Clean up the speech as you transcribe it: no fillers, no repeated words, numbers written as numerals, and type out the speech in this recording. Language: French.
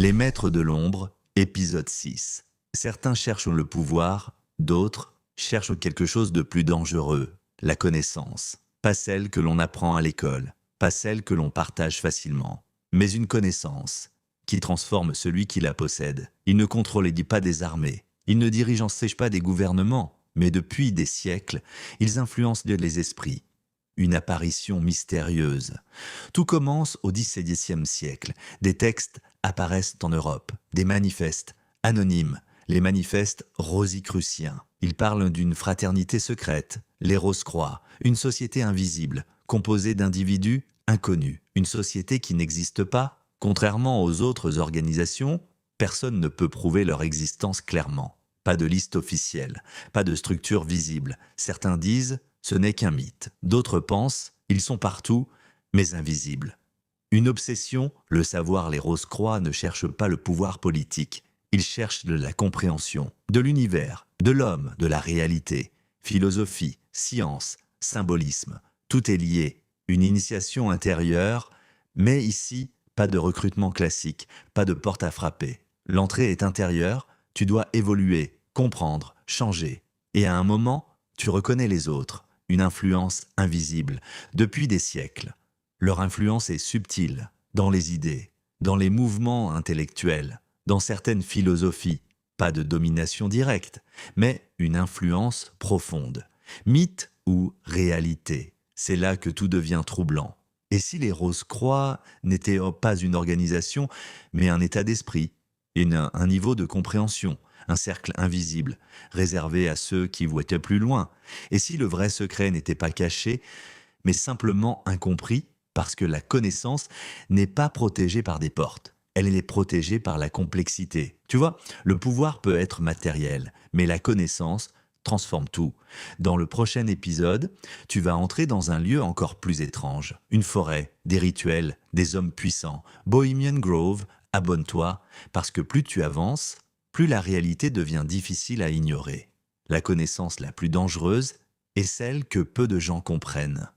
Les maîtres de l'ombre, épisode 6. Certains cherchent le pouvoir, d'autres cherchent quelque chose de plus dangereux, la connaissance. Pas celle que l'on apprend à l'école, pas celle que l'on partage facilement, mais une connaissance qui transforme celui qui la possède. Il ne contrôle pas des armées, il ne dirige en siège pas des gouvernements, mais depuis des siècles, ils influencent les esprits. Une apparition mystérieuse. Tout commence au XVIIe siècle. Des textes apparaissent en Europe, des manifestes anonymes, les manifestes rosicruciens. Ils parlent d'une fraternité secrète, les Rose-Croix, une société invisible, composée d'individus inconnus, une société qui n'existe pas. Contrairement aux autres organisations, personne ne peut prouver leur existence clairement. Pas de liste officielle, pas de structure visible. Certains disent ce n'est qu'un mythe. D'autres pensent ils sont partout, mais invisibles. Une obsession, le savoir, les Rose-Croix ne cherchent pas le pouvoir politique. Ils cherchent de la compréhension, de l'univers, de l'homme, de la réalité. Philosophie, science, symbolisme, tout est lié. Une initiation intérieure, mais ici, pas de recrutement classique, pas de porte à frapper. L'entrée est intérieure, tu dois évoluer, comprendre, changer. Et à un moment, tu reconnais les autres, une influence invisible, depuis des siècles. Leur influence est subtile, dans les idées, dans les mouvements intellectuels, dans certaines philosophies. Pas de domination directe, mais une influence profonde. Mythe ou réalité, c'est là que tout devient troublant. Et si les Rose-Croix n'étaient pas une organisation, mais un état d'esprit, un niveau de compréhension, un cercle invisible, réservé à ceux qui voyaient plus loin. Et si le vrai secret n'était pas caché, mais simplement incompris, parce que la connaissance n'est pas protégée par des portes, elle est protégée par la complexité. Tu vois, le pouvoir peut être matériel, mais la connaissance transforme tout. Dans le prochain épisode, tu vas entrer dans un lieu encore plus étrange. Une forêt, des rituels, des hommes puissants. Bohemian Grove, abonne-toi, parce que plus tu avances, plus la réalité devient difficile à ignorer. La connaissance la plus dangereuse est celle que peu de gens comprennent.